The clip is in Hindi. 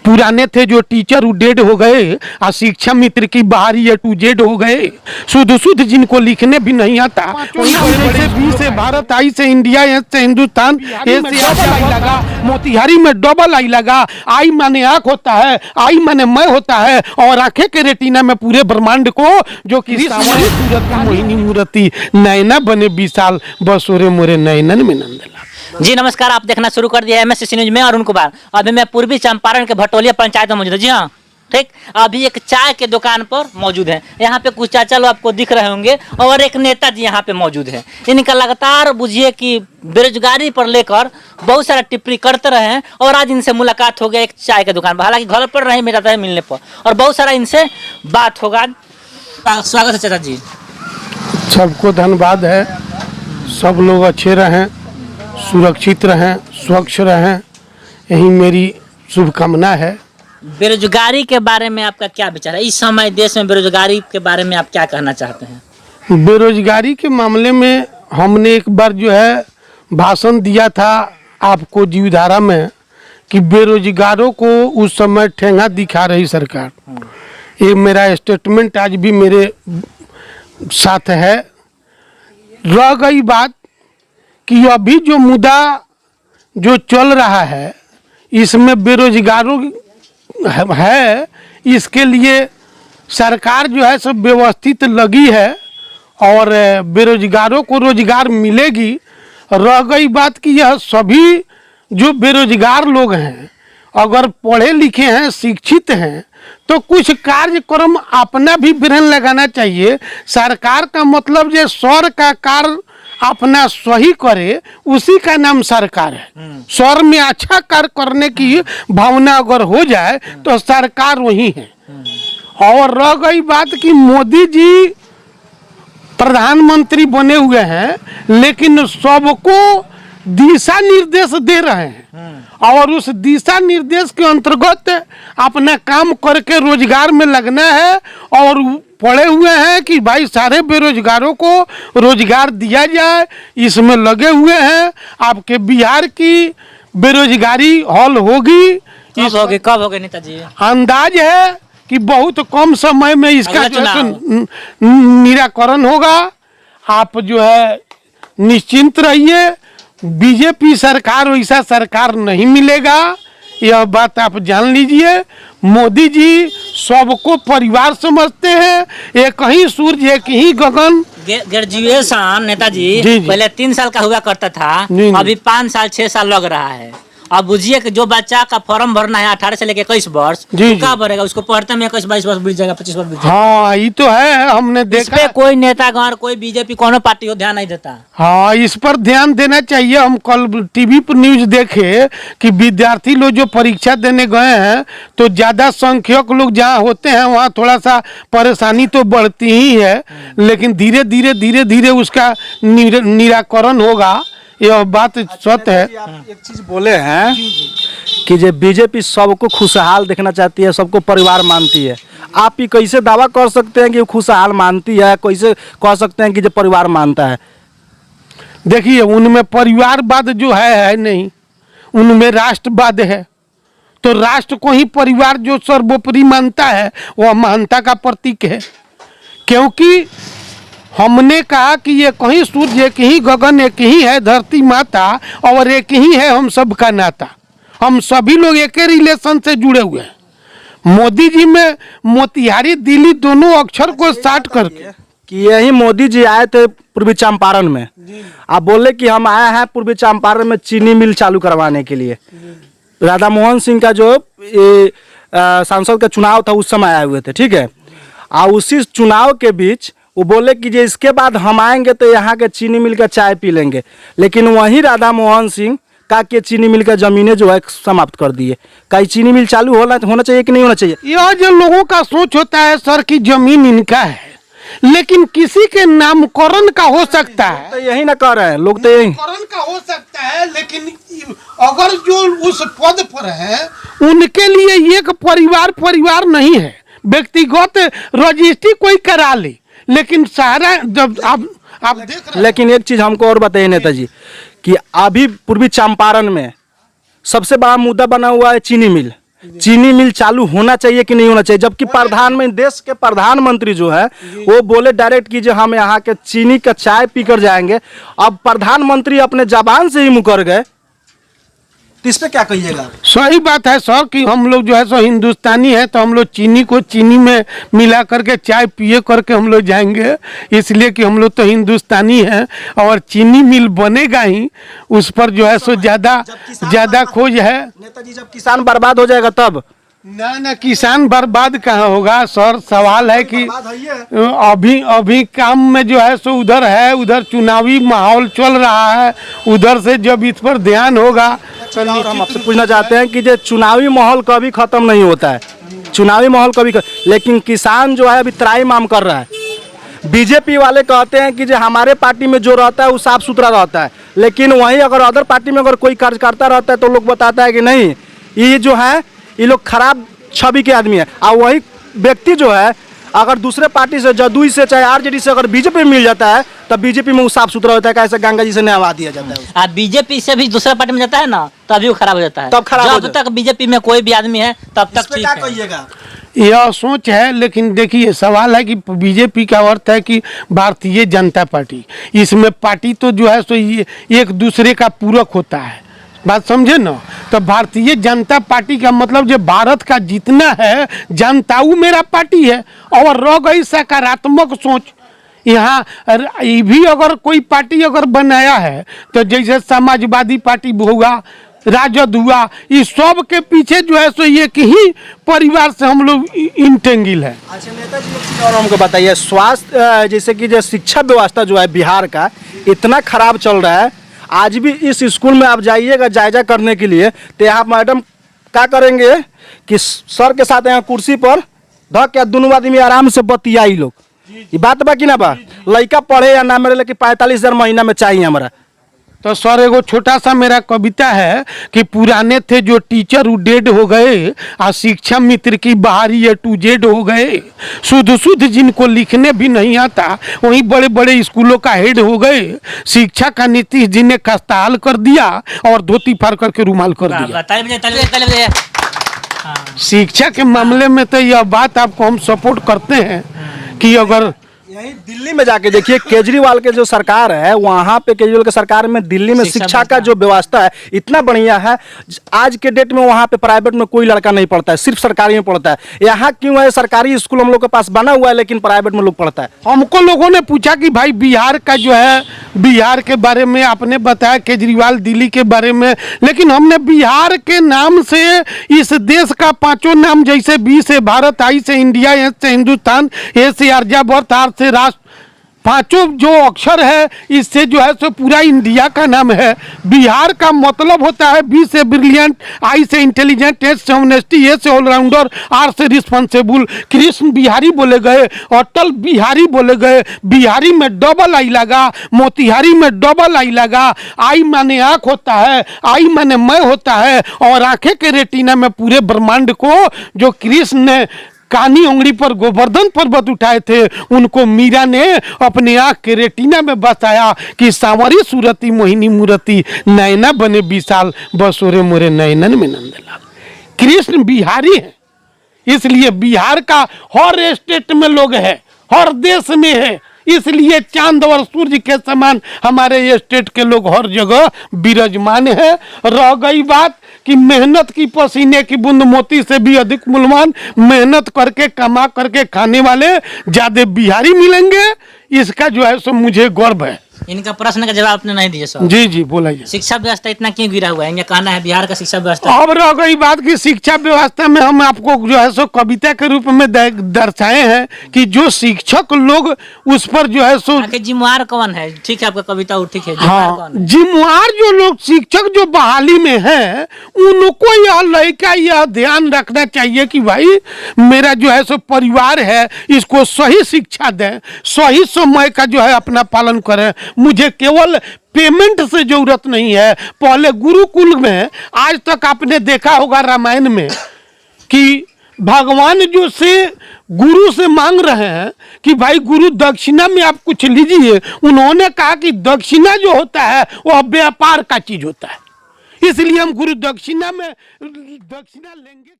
पुराने थे जो टीचर वो डेड हो गए, और शिक्षा मित्र की बाहरी A to Z हो गए। शुद्ध शुद्ध जिनको लिखने भी नहीं आता, जैसे बी से भारत, आई से इंडिया, एस से हिंदुस्तान, ए से आई लगा, मोतिहारी में डबल आई लगा। आई माने आँख होता है, आई माने मैं होता है, और आंखें के रेटिना में पूरे ब्रह्मांड को जो कि मोहिनी मूर्ति नैना बने विशाल, बसोरे मोरे नैनन में नंदला। जी नमस्कार, आप देखना शुरू कर दिया MSCC न्यूज में अरुण कुमार। अभी मैं पूर्वी चंपारण के भटोलिया पंचायत में मौजूद हूँ। जी हाँ, ठीक। अभी एक चाय के दुकान पर मौजूद है। यहाँ पे कुछ चाचा लोग आपको दिख रहे होंगे और एक नेताजी यहाँ पे मौजूद है। इनका लगातार बुझिए कि बेरोजगारी पर लेकर बहुत सारा टिप्पणी करते रहे हैं, और आज इनसे मुलाकात हो गया एक चाय के दुकान पर। हालांकि घर पर नहीं मिला था मिलने पर, और बहुत सारा इनसे बात होगा। स्वागत है चाचा जी। सबको धन्यवाद है। सब लोग अच्छे रहें, सुरक्षित रहें, स्वच्छ रहें, यही मेरी शुभकामना है। बेरोजगारी के बारे में आपका क्या विचार है? इस समय देश में बेरोजगारी के बारे में आप क्या कहना चाहते हैं? बेरोजगारी के मामले में हमने एक बार जो है भाषण दिया था आपको जीवधारा में कि बेरोजगारों को उस समय ठेंगा दिखा रही सरकार। ये मेरा स्टेटमेंट आज भी मेरे साथ है। रह गई बात कि अभी जो मुद्दा जो चल रहा है इसमें बेरोजगारों है, इसके लिए सरकार जो है सब व्यवस्थित लगी है और बेरोजगारों को रोजगार मिलेगी। रह गई बात कि यह सभी जो बेरोजगार लोग हैं अगर पढ़े लिखे हैं, शिक्षित हैं, तो कुछ कार्यक्रम अपना भी ब्रेन लगाना चाहिए। सरकार का मतलब जो स्वर का कार्य अपना सही करे, उसी का नाम सरकार है। स्वर में अच्छा कार्य करने की भावना अगर हो जाए तो सरकार वही है। और रह गई बात कि मोदी जी प्रधानमंत्री बने हुए हैं, लेकिन सबको दिशा निर्देश दे रहे हैं, और उस दिशा निर्देश के अंतर्गत अपना काम करके रोजगार में लगना है। और पड़े हुए हैं कि भाई सारे बेरोजगारों को रोजगार दिया जाए, इसमें लगे हुए हैं। आपके बिहार की बेरोजगारी हल होगी। कब होगी नेताजी? अंदाज है कि बहुत कम समय में इसका निराकरण होगा। आप जो है निश्चिंत रहिए, बीजेपी सरकार वैसा सरकार नहीं मिलेगा, यह बात आप जान लीजिए। मोदी जी सबको परिवार समझते हैं, एक ही सूर्य एक ही गगन। ग्रेजुएशन नेताजी पहले 3 साल का हुआ करता था, अभी 5 साल 6 साल लग रहा है। अब बुझिए कि जो बच्चा का फॉर्म भरना है 18 से लेकर 21 वर्ष, क्या भरेगा? उसको पढ़ते में 21-22 वर्ष बीत जाएगा, 25 वर्ष बीत जाएगा। हाँ, ये तो है, हमने देखा। इस पे कोई नेतागण, कोई बीजेपी, कोनो पार्टी को ध्यान नहीं देता। हाँ, इस पर ध्यान देना चाहिए। हम कल टीवी पर न्यूज देखे कि विद्यार्थी लोग जो परीक्षा देने गए हैं तो ज़्यादा संख्यक लोग जहाँ होते हैं वहाँ थोड़ा सा परेशानी तो बढ़ती ही है, लेकिन धीरे धीरे उसका निराकरण होगा। यह बात सत्य है। आप एक चीज बोले हैं कि जो बीजेपी सबको खुशहाल देखना चाहती है, सबको परिवार मानती है। आप ये कैसे दावा कर सकते हैं कि वो खुशहाल मानती है? कैसे कह सकते हैं कि जो परिवार मानता है? देखिए, उनमें परिवारवाद जो है नहीं, उनमें राष्ट्रवाद है। तो राष्ट्र को ही परिवार जो सर्वोपरि मानता है वह महानता का प्रतीक है। क्योंकि हमने कहा कि ये कहीं सूर्य एक ही गगन, एक ही है धरती माता, और एक ही है हम सब का नाता। हम सभी लोग एक ही रिलेशन से जुड़े हुए हैं। मोदी जी में मोतिहारी दिल्ली दोनों अक्षर को साट करके कि यही मोदी जी आए थे पूर्वी चंपारण में। आप बोले कि हम आए हैं पूर्वी चंपारण में चीनी मिल चालू करवाने के लिए। राधा मोहन सिंह का जो सांसद का चुनाव था उस समय आए हुए थे, ठीक है। और उसी चुनाव के बीच वो बोले कि जो इसके बाद हम आएंगे तो यहाँ के चीनी मिल का चाय पी लेंगे, लेकिन वहीं राधा मोहन सिंह का के चीनी मिल का जमीनें जो है समाप्त कर दिए। कई चीनी मिल चालू होना चाहिए कि नहीं होना चाहिए? यह जो लोगों का सोच होता है सर की जमीन इनका है, लेकिन किसी के नामकरण का हो सकता है। तो यही ना कर रहे हैं लोग, तो यही नामकरण का हो सकता है, लेकिन अगर जो उस पद पर है उनके लिए एक परिवार नहीं है। व्यक्तिगत रजिस्ट्री कोई करा ले, लेकिन सारा जब आप देख रहे। लेकिन एक चीज हमको और बताइए नेताजी कि अभी पूर्वी चंपारण में सबसे बड़ा मुद्दा बना हुआ है चीनी मिल। चीनी मिल चालू होना चाहिए कि नहीं होना चाहिए, जबकि देश के प्रधानमंत्री जो है वो बोले डायरेक्ट कि जो हम यहाँ के चीनी का चाय पीकर जाएंगे। अब प्रधानमंत्री अपने जबान से ही मुकर गए, तो इस पे क्या कहिएगा? सही बात है सर कि हम लोग जो है सो हिंदुस्तानी है, तो हम लोग चीनी को चीनी में मिला करके चाय पिए करके हम लोग जाएंगे, इसलिए कि हम लोग तो हिंदुस्तानी हैं और चीनी मिल बनेगा ही, उस पर जो है सो ज़्यादा खोज है। नेताजी जब किसान बर्बाद हो जाएगा तब? ना किसान बर्बाद कहाँ होगा सर, सवाल है कि अभी काम में जो है सो उधर चुनावी माहौल चल रहा है, उधर से जब इस पर ध्यान होगा। और हम आपसे पूछना चाहते हैं कि जो चुनावी माहौल कभी खत्म नहीं होता है, चुनावी माहौल लेकिन किसान जो है अभी त्राही माम कर रहा है। बीजेपी वाले कहते हैं कि जो हमारे पार्टी में जो रहता है वो साफ सुथरा रहता है, लेकिन वहीं अगर अदर पार्टी में अगर कोई कार्यकर्ता रहता है तो लोग बताता है कि नहीं ये जो है ये लोग खराब छवि के आदमी है। और वही व्यक्ति जो है अगर दूसरे पार्टी से, जदयू से, चाहे आरजेडी से अगर बीजेपी में मिल जाता है तब बीजेपी में वो साफ सुथरा होता है, कैसे गंगा जी से नहवा दिया जाता है। आप बीजेपी से भी दूसरा पार्टी में जाता है ना तभी वो खराब हो जाता है, तब खराब हो जब तक बीजेपी में कोई भी आदमी है तब तक ठीक है। यह सोच है, लेकिन देखिए सवाल है कि बीजेपी का अर्थ है कि भारतीय जनता पार्टी, इसमें पार्टी तो जो है सो ये एक दूसरे का पूरक होता है, बात समझे ना। तो भारतीय जनता पार्टी का मतलब जो भारत का जितना है जनता वो मेरा पार्टी है, और रह गई सकारात्मक सोच। यहाँ ये भी अगर कोई पार्टी अगर बनाया है तो जैसे समाजवादी पार्टी हुआ, राजद हुआ, इस सब के पीछे जो है सो एक ही परिवार से हम लोग इंटेंगिल है। अच्छा नेताजी, और हमको बताइए स्वास्थ्य जैसे कि जो शिक्षा व्यवस्था जो है बिहार का इतना खराब चल रहा है, आज भी इस स्कूल में आप जाइएगा जायजा करने के लिए तो यहाँ मैडम क्या करेंगे कि सर के साथ यहाँ कुर्सी पर धक के दोनों आदमी आराम से बतियाई लोग, ये बात बा कि ना बा, लड़का पढ़े या ना मेरे लेकिन 45,000 महीना में चाहिए हमारा। तो सर एगो छोटा सा मेरा कविता है कि पुराने थे जो टीचर वो डेड हो गए, और शिक्षा मित्र की बाहरी A to Z हो गए, शुद्ध जिनको लिखने भी नहीं आता वहीं बड़े बड़े स्कूलों का हेड हो गए, शिक्षा का नीतीश जी ने खस्ताहाल कर दिया और धोती फाड़ करके रुमाल कर दिया। शिक्षा के मामले में तो यह बात आपको हम सपोर्ट करते हैं कि अगर यही दिल्ली में जाके देखिए केजरीवाल के जो सरकार है, वहाँ पे केजरीवाल के सरकार में दिल्ली में शिक्षा का जो व्यवस्था है इतना बढ़िया है, आज के डेट में वहाँ पे प्राइवेट में कोई लड़का नहीं पढ़ता है, सिर्फ सरकारी में पढ़ता है। यहाँ क्यों है, सरकारी स्कूल हम लोग के पास बना हुआ है लेकिन प्राइवेट में लोग पढ़ता है। हमको लोगों ने पूछा कि भाई बिहार का जो है, बिहार के बारे में आपने बताया, केजरीवाल दिल्ली के बारे में, लेकिन हमने बिहार के नाम से इस देश का 5 नाम जैसे बी से भारत, आई से इंडिया, एस से हिंदुस्तान, ए से आर्यावर्त, आर से राष्ट्र, 5 जो अक्षर है इससे जो है सो पूरा इंडिया का नाम है। बिहार का मतलब होता है बी से ब्रिलियंट, आई से इंटेलिजेंट, एस से ऑनेस्टी, ए से ऑलराउंडर, आर से रिस्पॉन्सिबल। कृष्ण बिहारी बोले गए, अटल बिहारी बोले गए, बिहारी में डबल आई लगा, मोतिहारी में डबल आई लगा। आई माने आँख होता है, आई माने मैं होता है, और आंखें के रेटिना में पूरे ब्रह्मांड को जो कृष्ण ने कानी उंगली पर गोवर्धन पर्वत उठाए थे उनको मीरा ने अपने आँख के रेटिना में बसाया कि सांवरी सूरती मोहिनी मूर्ति नैना बने विशाल बसोरे मोरे नैनन में नंदलाल। कृष्ण बिहारी है, इसलिए बिहार का हर स्टेट में लोग है, हर देश में है, इसलिए चांद और सूर्य के समान हमारे स्टेट के लोग हर जगह विराजमान है। रह गई बात कि मेहनत की पसीने की बूंद मोती से भी अधिक मूल्यवान, मेहनत करके कमा करके खाने वाले ज्यादा बिहारी मिलेंगे, इसका जो है सो मुझे गर्व है। इनका प्रश्न का जवाब आपने नहीं दिया सर। जी जी बोलाइए। शिक्षा व्यवस्था इतना क्यों गिरा हुआ है, इनका कहना है बिहार का शिक्षा व्यवस्था। अब रह गई बात कि शिक्षा व्यवस्था में हम आपको जो है सो कविता के रूप में दर्शाए हैं कि जो शिक्षक लोग उस पर जो है सो जिम्मेवार कौन है। ठीक है आपका कविता वो ठीक है, हाँ जिम्मेवार जो लोग शिक्षक जो बहाली में है उनको यह लड़का यह ध्यान रखना चाहिए कि भाई मेरा जो है सो परिवार है इसको सही शिक्षा दें, सही समय का जो है अपना पालन करें। मुझे केवल पेमेंट से जरूरत नहीं है। पहले गुरुकुल में आज तक आपने देखा होगा रामायण में कि भगवान जो से गुरु से मांग रहे हैं कि भाई गुरु दक्षिणा में आप कुछ लीजिए, उन्होंने कहा कि दक्षिणा जो होता है वह व्यापार का चीज होता है, इसलिए हम गुरु दक्षिणा में दक्षिणा लेंगे।